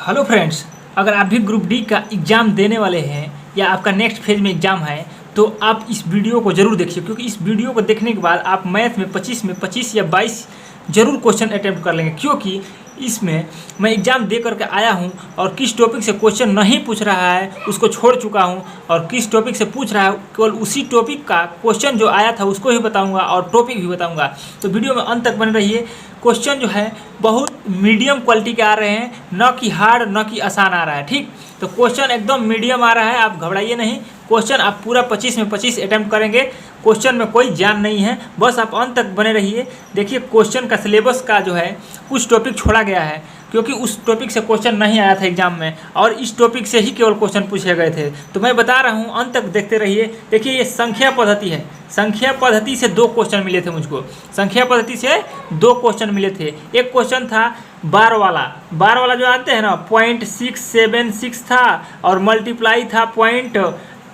Hello friends, अगर आप भी ग्रुप डी का एग्ज़ाम देने वाले हैं या आपका नेक्स्ट फेज में एग्ज़ाम है तो आप इस वीडियो को ज़रूर देखिए, क्योंकि इस वीडियो को देखने के बाद आप मैथ में 25 या 22 ज़रूर क्वेश्चन अटैम्प्ट कर लेंगे। क्योंकि इसमें मैं एग्ज़ाम दे करके आया हूं और किस टॉपिक से क्वेश्चन नहीं पूछ रहा है उसको छोड़ चुका हूं, और किस टॉपिक से पूछ रहा है केवल उसी टॉपिक का क्वेश्चन जो आया था उसको ही बताऊंगा और टॉपिक भी बताऊंगा। तो वीडियो में अंत तक बने रहिए। क्वेश्चन जो है बहुत मीडियम क्वालिटी के आ रहे हैं, न कि हार्ड न कि आसान आ रहा है। ठीक, तो क्वेश्चन एकदम मीडियम आ रहा है, आप घबराइए नहीं। क्वेश्चन आप पूरा 25 में 25 अटैम्प्ट करेंगे। क्वेश्चन में कोई जान नहीं है, बस आप अंत तक बने रहिए। देखिए क्वेश्चन का सिलेबस का जो है कुछ टॉपिक छोड़ा गया है, क्योंकि उस टॉपिक से क्वेश्चन नहीं आया था एग्जाम में और इस टॉपिक से ही केवल क्वेश्चन पूछे गए थे। तो मैं बता रहा हूँ, अंत तक देखते रहिए। देखिए ये संख्या पद्धति है, संख्या पद्धति से 2 क्वेश्चन मिले थे मुझको। संख्या पद्धति से 2 क्वेश्चन मिले थे। एक क्वेश्चन था बार वाला जो आते हैं ना, 0.676 था और मल्टीप्लाई था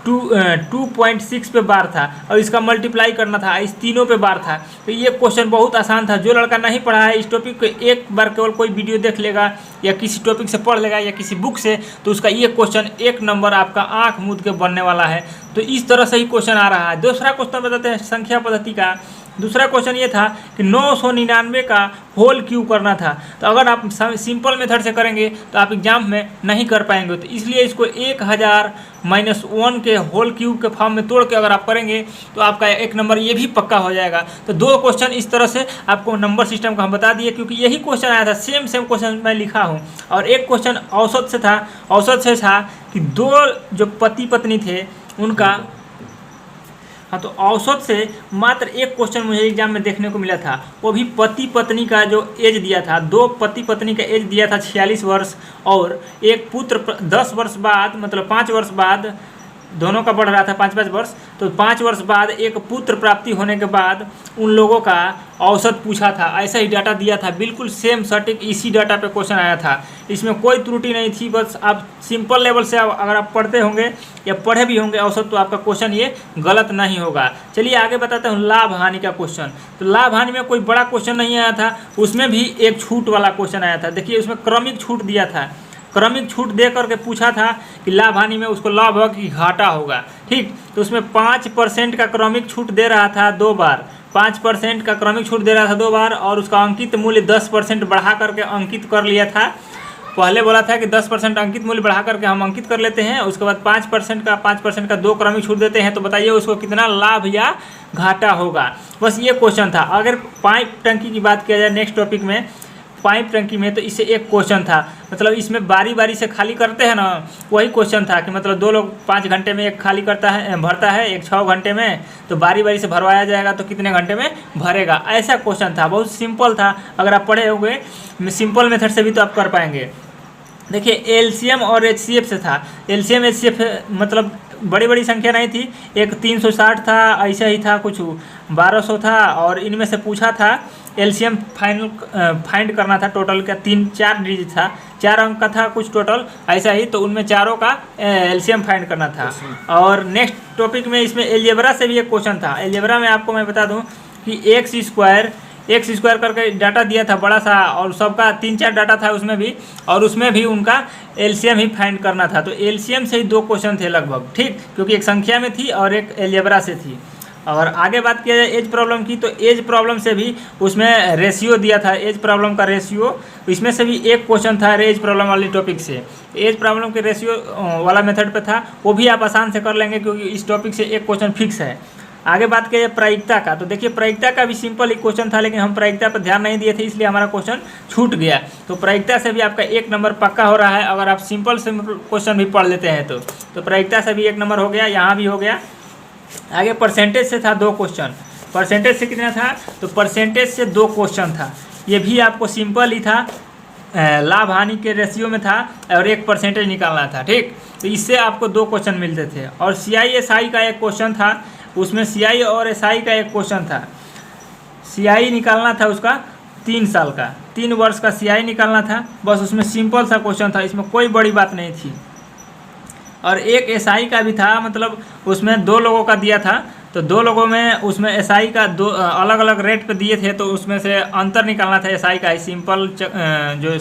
2.6 पे बार था और इसका मल्टीप्लाई करना था, इस तीनों पे बार था। तो ये क्वेश्चन बहुत आसान था। जो लड़का नहीं पढ़ा है इस टॉपिक को, एक बार केवल कोई वीडियो देख लेगा या किसी टॉपिक से पढ़ लेगा या किसी बुक से, तो उसका ये क्वेश्चन 1 नंबर आपका आँख मूंद के बनने वाला है। तो इस तरह से ही क्वेश्चन आ रहा है। दूसरा क्वेश्चन बताते हैं संख्या पद्धति का। दूसरा क्वेश्चन ये था कि 999 का होल क्यूब करना था। तो अगर आप सिंपल मेथड से करेंगे तो आप एग्जाम में नहीं कर पाएंगे, तो इसलिए इसको 1000 - 1 के होल क्यूब के फॉर्म में तोड़ के अगर आप करेंगे तो आपका 1 नंबर ये भी पक्का हो जाएगा। तो 2 क्वेश्चन इस तरह से आपको नंबर सिस्टम का हम बता दिए, क्योंकि यही क्वेश्चन आया था, सेम क्वेश्चन मैं लिखा हूँ। और एक क्वेश्चन औसत से था कि 2 जो पति पत्नी थे उनका, हाँ, तो औसत से मात्र एक क्वेश्चन मुझे एग्जाम में देखने को मिला था। वो भी पति पत्नी का जो एज दिया था, 2 पति पत्नी का एज दिया था 46 वर्ष, और एक पुत्र 10 वर्ष बाद, मतलब 5 वर्ष बाद, दोनों का बढ़ रहा था 5-5 वर्ष, तो 5 वर्ष बाद एक पुत्र प्राप्ति होने के बाद उन लोगों का औसत पूछा था। ऐसा ही डाटा दिया था, बिल्कुल सेम सटीक इसी डाटा पे क्वेश्चन आया था। इसमें कोई त्रुटि नहीं थी। बस आप सिंपल लेवल से अगर आप पढ़ते होंगे या पढ़े भी होंगे औसत, तो आपका क्वेश्चन ये गलत नहीं होगा। चलिए आगे बताते हैं लाभ हानि का क्वेश्चन। तो लाभ हानि में कोई बड़ा क्वेश्चन नहीं आया था, उसमें भी एक छूट वाला क्वेश्चन आया था। देखिए उसमें क्रमिक छूट दिया था, क्रमिक छूट दे करके पूछा था कि लाभ हानि में उसको लाभ होगा कि घाटा होगा। ठीक, तो उसमें 5% का क्रमिक छूट दे रहा था 2 बार, 5% का क्रमिक छूट दे रहा था 2 बार, और उसका अंकित मूल्य 10% बढ़ा करके अंकित कर लिया था। पहले बोला था कि 10% अंकित मूल्य बढ़ा करके हम अंकित कर लेते हैं, उसके बाद 5% का 2 क्रमिक छूट देते हैं, तो बताइए उसको कितना लाभ या घाटा होगा। बस ये क्वेश्चन था। अगर पाइप टंकी की बात किया जाए नेक्स्ट टॉपिक में, पाइप टंकी में, तो इससे एक क्वेश्चन था, मतलब इसमें बारी बारी से खाली करते हैं ना, वही क्वेश्चन था कि मतलब 2 लोग 5 घंटे में एक खाली करता है, भरता है, एक 6 घंटे में, तो बारी बारी से भरवाया जाएगा तो कितने घंटे में भरेगा। ऐसा क्वेश्चन था, बहुत सिंपल था। अगर आप पढ़े होंगे सिंपल मेथड से भी तो आप कर पाएंगे। देखिए एलसीएम और एचसीएफ से था। एलसीएम एचसीएफ मतलब बड़ी बड़ी संख्या नहीं थी, एक 360 था, ऐसा ही था, कुछ 1200 था, और इनमें से पूछा था एलसीएम फाइंड करना था। टोटल का 3-4 डिजिट था, 4 अंक का था कुछ टोटल, ऐसा ही, तो उनमें चारों का एलसीएम फाइंड करना था। और नेक्स्ट टॉपिक में इसमें एलजेब्रा से भी एक क्वेश्चन था। एलजेब्रा में आपको मैं बता दूं कि एक्स स्क्वायर करके डाटा दिया था बड़ा सा, और सबका 3-4 डाटा था उसमें भी, और उसमें भी उनका एलसीएम ही फाइंड करना था। तो एलसीएम से ही 2 क्वेश्चन थे लगभग। ठीक, क्योंकि एक संख्या में थी और एक एलजेब्रा से थी। और आगे बात किया जाए एज प्रॉब्लम की, तो एज प्रॉब्लम से भी उसमें रेशियो दिया था, एज प्रॉब्लम का रेशियो, इसमें से भी एक क्वेश्चन था एज प्रॉब्लम वाली टॉपिक से। एज प्रॉब्लम के रेशियो वाला मेथड पे था, वो भी आप आसान से कर लेंगे, क्योंकि इस टॉपिक से एक क्वेश्चन फिक्स है। आगे बात किया जाए प्रायिकता का, तो देखिए प्रायिकता का भी सिंपल एक क्वेश्चन था, लेकिन हम प्रायिकता पर ध्यान नहीं दिए थे, इसलिए हमारा क्वेश्चन छूट गया। तो प्रायिकता से भी आपका 1 नंबर पक्का हो रहा है, अगर आप सिंपल क्वेश्चन भी पढ़ लेते हैं तो प्रायिकता से भी 1 नंबर हो गया, यहाँ भी हो गया। आगे परसेंटेज से था 2 क्वेश्चन। परसेंटेज से कितना था, तो परसेंटेज से 2 क्वेश्चन था, ये भी आपको सिंपल ही था, लाभ हानि के रेशियो में था और एक परसेंटेज निकालना था। ठीक, तो इससे आपको 2 क्वेश्चन मिलते थे। और CI/SI का एक क्वेश्चन था, उसमें CI और SI का एक क्वेश्चन था। CI निकालना था उसका 3 साल का, 3 वर्ष का CI निकालना था। बस उसमें सिंपल सा क्वेश्चन था, इसमें कोई बड़ी बात नहीं थी। और एक SI का भी था, मतलब उसमें 2 लोगों का दिया था, तो 2 लोगों में उसमें SI का 2 अलग अलग रेट पे दिए थे, तो उसमें से अंतर निकालना था SI का ही। सिंपल जो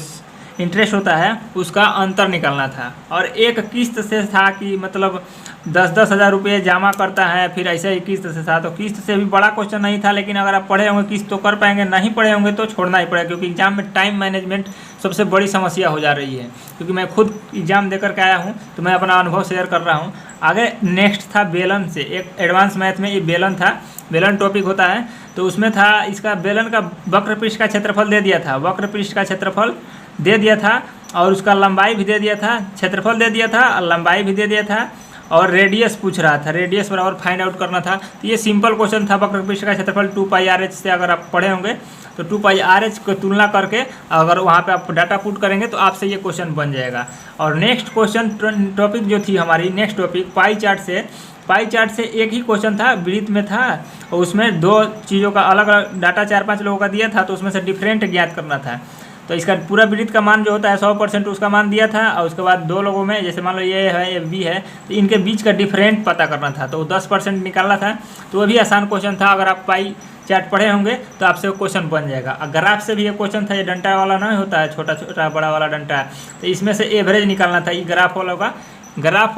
इंटरेस्ट होता है उसका अंतर निकालना था। और एक किस्त से था कि मतलब 10-10 हज़ार रुपये जमा करता है, फिर ऐसे ही किस्त से था। तो किस्त से भी बड़ा क्वेश्चन नहीं था, लेकिन अगर आप पढ़े होंगे किस्त तो कर पाएंगे, नहीं पढ़े होंगे तो छोड़ना ही पड़ेगा, क्योंकि एग्जाम में टाइम मैनेजमेंट सबसे बड़ी समस्या हो जा रही है। क्योंकि मैं खुद एग्जाम देकर के आया हूँ तो मैं अपना अनुभव शेयर कर रहा हूँ। आगे नेक्स्ट था बेलन से, एक एडवांस मैथ में ये बेलन था, बेलन टॉपिक होता है। तो उसमें था इसका बेलन का वक्र पृष्ठ का क्षेत्रफल दे दिया था, वक्र पृष्ठ का क्षेत्रफल दे दिया था, और उसका लंबाई भी दे दिया था, क्षेत्रफल दे दिया था और लंबाई भी दे दिया था, और रेडियस पूछ रहा था, रेडियस बराबर फाइंड आउट करना था। तो ये सिंपल क्वेश्चन था। वक्र पृष्ठ का क्षेत्रफल 2πr/h से अगर आप पढ़े होंगे तो 2πr/h को तुलना करके अगर वहाँ पे आप डाटा पुट करेंगे तो आपसे ये क्वेश्चन बन जाएगा। और नेक्स्ट क्वेश्चन टॉपिक जो थी हमारी, नेक्स्ट टॉपिक पाई चार्ट से। पाई चार्ट से एक ही क्वेश्चन था, वृत्त में था, और उसमें 2 चीज़ों का अलग अलग डाटा 4-5 लोगों का दिया था, तो उसमें से डिफरेंट ज्ञात करना था। तो इसका पूरा वृत्त का मान जो होता है 100% उसका मान दिया था, और उसके बाद 2 लोगों में, जैसे मान लो ये है ये बी है, तो इनके बीच का डिफरेंट पता करना था, तो 10% निकालना था। तो वो भी आसान क्वेश्चन था। अगर आप पाई चार्ट पढ़े होंगे तो आपसे वो क्वेश्चन बन जाएगा। ग्राफ से भी ये क्वेश्चन था, ये डंटा वाला नहीं होता है, छोटा छोटा बड़ा वाला डंटा, तो इसमें से एवरेज निकालना था। ये ग्राफ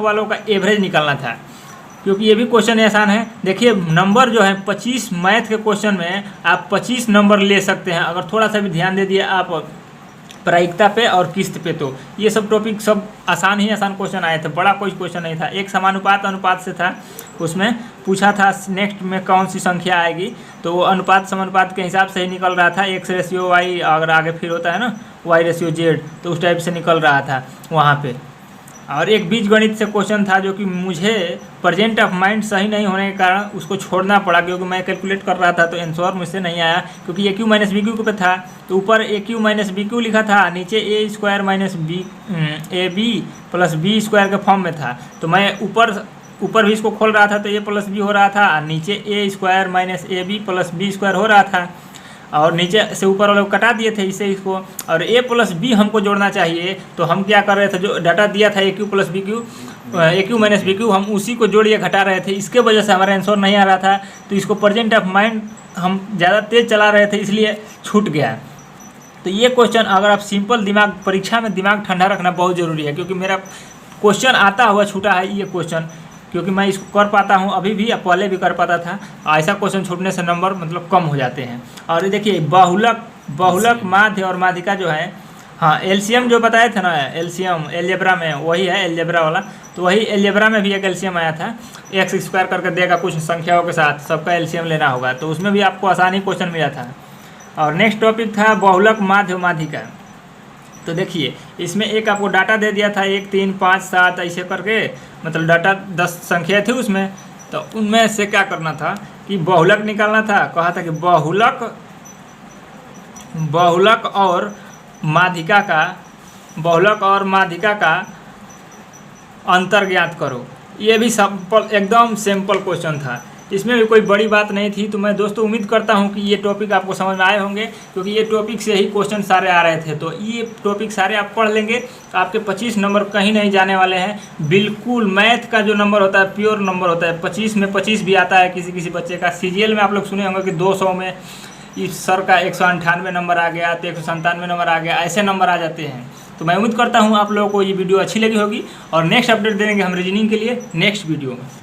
वालों का एवरेज निकालना था, क्योंकि ये भी क्वेश्चन आसान है। देखिए नंबर जो है 25 मैथ के क्वेश्चन में आप 25 नंबर ले सकते हैं, अगर थोड़ा सा भी ध्यान दे दिए आप प्रायिकता पे और किस्त पे। तो ये सब टॉपिक सब आसान क्वेश्चन आए थे, बड़ा कोई क्वेश्चन नहीं था। एक समानुपात अनुपात से था, उसमें पूछा था नेक्स्ट में कौन सी संख्या आएगी, तो वो अनुपात समानुपात के हिसाब से ही निकल रहा था। X/Y, अगर आगे फिर होता है ना Y/Z, तो उस टाइप से निकल रहा था वहाँ पे। और एक बीजगणित से क्वेश्चन था, जो कि मुझे प्रेजेंट ऑफ माइंड सही नहीं होने के कारण उसको छोड़ना पड़ा, क्योंकि मैं कैलकुलेट कर रहा था तो आंसर मुझसे नहीं आया, क्योंकि AQ - BQ पे था। तो ऊपर AQ - BQ लिखा था, नीचे A² - AB + B² के फॉर्म में था। तो मैं ऊपर भी इसको खोल रहा था तो A + B हो रहा था, और नीचे A² - AB + B² हो रहा था, और नीचे से ऊपर वाले को कटा दिए थे इसे इसको, और A + B हमको जोड़ना चाहिए। तो हम क्या कर रहे थे, जो डाटा दिया था AQ - BQ हम उसी को जोड़िए घटा रहे थे। इसके वजह से हमारा आंसर नहीं आ रहा था। तो इसको प्रेजेंट ऑफ माइंड हम ज़्यादा तेज़ चला रहे थे, इसलिए छूट गया। तो ये क्वेश्चन अगर आप सिंपल दिमाग, परीक्षा में दिमाग ठंडा रखना बहुत ज़रूरी है, क्योंकि मेरा क्वेश्चन आता हुआ छूटा है ये क्वेश्चन, क्योंकि मैं इसको कर पाता हूँ अभी भी, पहले भी कर पाता था। ऐसा क्वेश्चन छूटने से नंबर मतलब कम हो जाते हैं। और ये देखिए बहुलक माध्य और माध्यिका जो है, हाँ एलसीएम जो बताए थे ना, एलसीएम एलजेब्रा में वही है, एलजेब्रा वाला। तो वही एलजेब्रा में भी एक एलसीएम आया था, x² करके देगा कुछ संख्याओं के साथ, सबका एलसीएम लेना होगा। तो उसमें भी आपको आसानी क्वेश्चन मिला था। और नेक्स्ट टॉपिक था बहुलक माध्य माध्यिका। तो देखिए इसमें एक आपको डाटा दे दिया था 1 3 5 7 ऐसे करके, मतलब डाटा 10 संख्या थी उसमें। तो उनमें से क्या करना था कि बहुलक निकालना था। कहा था कि बहुलक और माध्यिका का अंतर ज्ञात करो। ये भी सिंपल, एकदम सिंपल क्वेश्चन था, इसमें भी कोई बड़ी बात नहीं थी। तो मैं दोस्तों उम्मीद करता हूं कि ये टॉपिक आपको समझ में आए होंगे, क्योंकि ये टॉपिक से ही क्वेश्चन सारे आ रहे थे। तो ये टॉपिक सारे आप पढ़ लेंगे तो आपके 25 नंबर कहीं नहीं जाने वाले हैं। बिल्कुल मैथ का जो नंबर होता है प्योर नंबर होता है, 25 में 25 भी आता है किसी किसी बच्चे का। CGL में आप लोग सुने होंगे कि 200 में इस सर का 198 नंबर आ गया, तो 197 नंबर आ गया, ऐसे नंबर आ जाते हैं। तो मैं उम्मीद करता हूँ आप लोगों को ये वीडियो अच्छी लगी होगी, और नेक्स्ट अपडेट देंगे हम रीजनिंग के लिए नेक्स्ट वीडियो में।